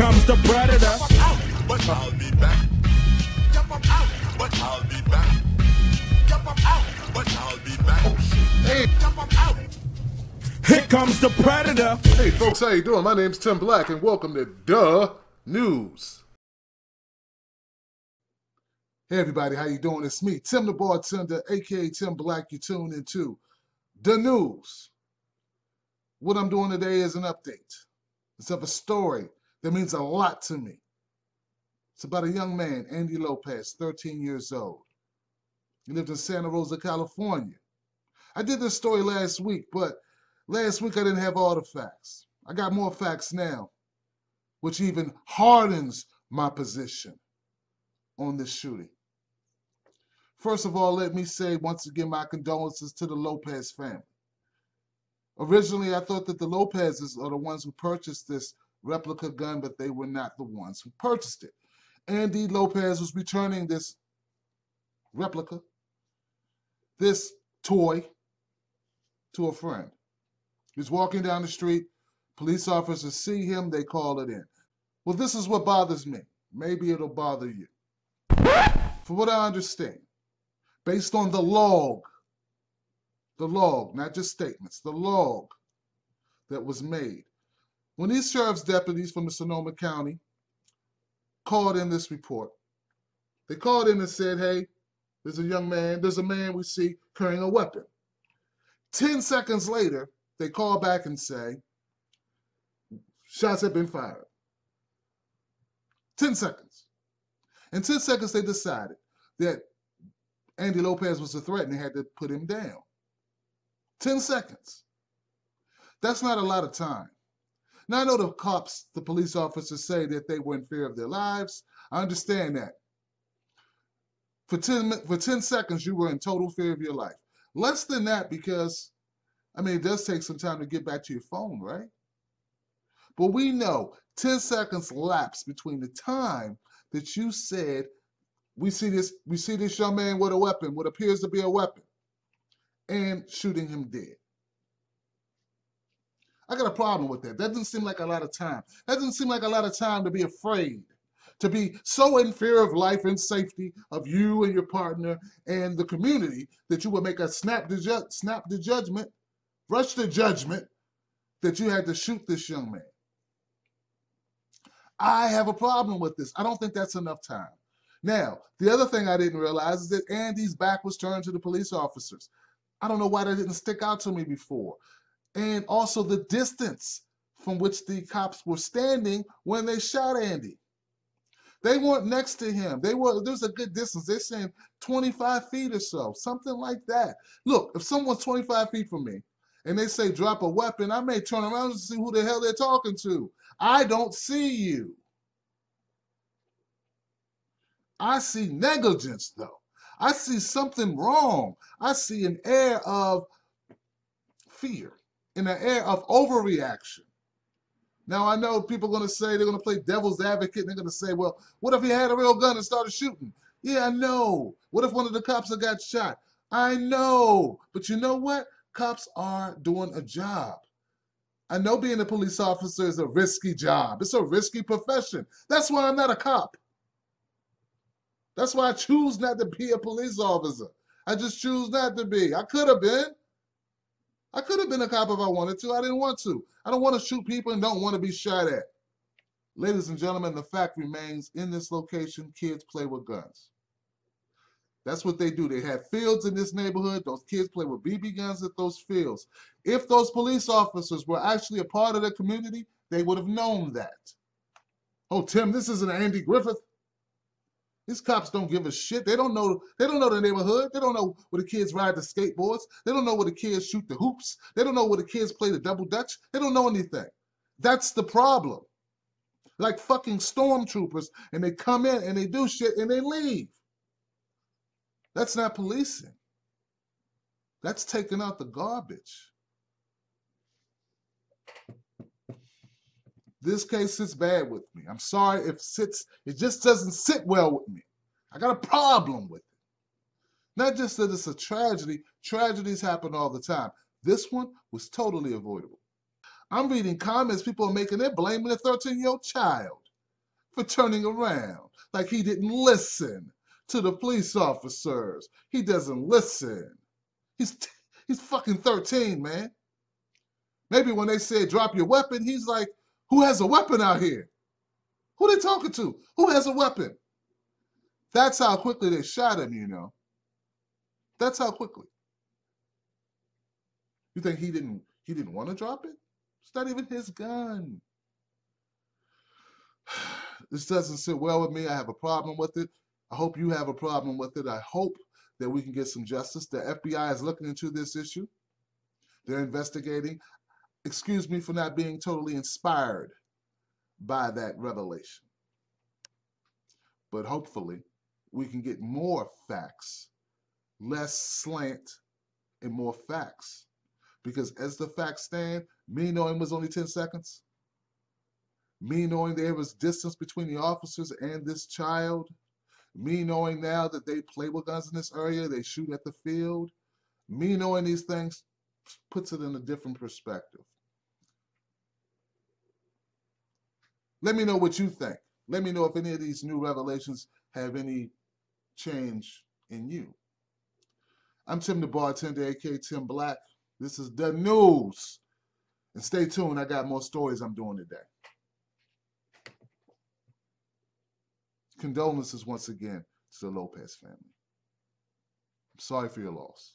comes the predator. But I'll be back. Jump up out, but I'll be back. Jump up out, but I'll be back. Oh shit. Hey, jump up out. Here comes the predator. Hey folks, how you doing? My name's Tim Black and welcome to Duh News. Hey everybody, how you doing? It's me, Tim the Bartender, aka Tim Black. You tune into The News. What I'm doing today is an update. It's of a story that means a lot to me. It's about a young man, Andy Lopez, 13 years old. He lived in Santa Rosa, California. I did this story last week, but last week I didn't have all the facts. I got more facts now, which even hardens my position on this shooting. First of all, let me say once again my condolences to the Lopez family. Originally, I thought that the Lopezes are the ones who purchased this replica gun, but they were not the ones who purchased it. Andy Lopez was returning this replica, this toy, to a friend. He's walking down the street. Police officers see him. They call it in. Well, this is what bothers me. Maybe it'll bother you. For what I understand, based on the log, not just statements, the log that was made, when these sheriff's deputies from the Sonoma County called in this report, they called in and said, hey, there's a man we see carrying a weapon. 10 seconds later, they call back and say, shots have been fired. 10 seconds. In 10 seconds, they decided that Andy Lopez was a threat and they had to put him down. 10 seconds. That's not a lot of time. Now, I know the cops, the police officers say that they were in fear of their lives. I understand that. For 10 seconds, you were in total fear of your life. Less than that because, it does take some time to get back to your phone, right? But we know 10 seconds lapsed between the time that you said, we see this young man with a weapon, what appears to be a weapon, and shooting him dead. I got a problem with that. That doesn't seem like a lot of time. That doesn't seem like a lot of time to be afraid, to be so in fear of life and safety of you and your partner and the community that you would make a rush to judgment that you had to shoot this young man. I have a problem with this. I don't think that's enough time. Now, the other thing I didn't realize is that Andy's back was turned to the police officers. I don't know why that didn't stick out to me before. And also the distance from which the cops were standing when they shot Andy. They weren't next to him. There's a good distance. They're saying 25 feet or so, something like that. Look, if someone's 25 feet from me and they say drop a weapon, I may turn around and see who the hell they're talking to. I don't see you. I see negligence, though. I see something wrong. I see an air of fear, and an air of overreaction. Now, I know people are going to say, they're going to play devil's advocate, and they're going to say, well, what if he had a real gun and started shooting? Yeah, I know. What if one of the cops had got shot? I know. But you know what? Cops are doing a job. I know being a police officer is a risky job. It's a risky profession. That's why I'm not a cop. That's why I choose not to be a police officer. I just choose not to be. I could have been. I could have been a cop if I wanted to. I didn't want to. I don't want to shoot people and don't want to be shot at. Ladies and gentlemen, the fact remains, in this location, kids play with guns. That's what they do. They have fields in this neighborhood. Those kids play with BB guns at those fields. If those police officers were actually a part of the community, they would have known that. Oh, Tim, this isn't Andy Griffith. These cops don't give a shit. They don't know the neighborhood. They don't know where the kids ride the skateboards. They don't know where the kids shoot the hoops. They don't know where the kids play the double dutch. They don't know anything. That's the problem. Like fucking stormtroopers, and they come in and they do shit and they leave. That's not policing. That's taking out the garbage. This case sits bad with me. I'm sorry if it just doesn't sit well with me. I got a problem with it. Not just that it's a tragedy. Tragedies happen all the time. This one was totally avoidable. I'm reading comments people are making. They're blaming a 13-year-old child. for turning around, like he didn't listen to the police officers. He doesn't listen. He's fucking 13, man. Maybe when they said drop your weapon, he's like, who has a weapon out here? Who they talking to? Who has a weapon? That's how quickly they shot him, you know. That's how quickly. You think he didn't want to drop it? It's not even his gun. This doesn't sit well with me. I have a problem with it. I hope you have a problem with it. I hope that we can get some justice. The FBI is looking into this issue. They're investigating. Excuse me for not being totally inspired by that revelation. But hopefully we can get more facts, less slant and more facts. Because as the facts stand, me knowing it was only 10 seconds, me knowing there was distance between the officers and this child, me knowing now that they play with guns in this area, they shoot at the field, me knowing these things puts it in a different perspective. Let me know what you think. Let me know if any of these new revelations have any change in you. I'm Tim the Bartender, aka Tim Black. This is the news. And stay tuned, I got more stories I'm doing today. Condolences once again to the Lopez family. I'm sorry for your loss.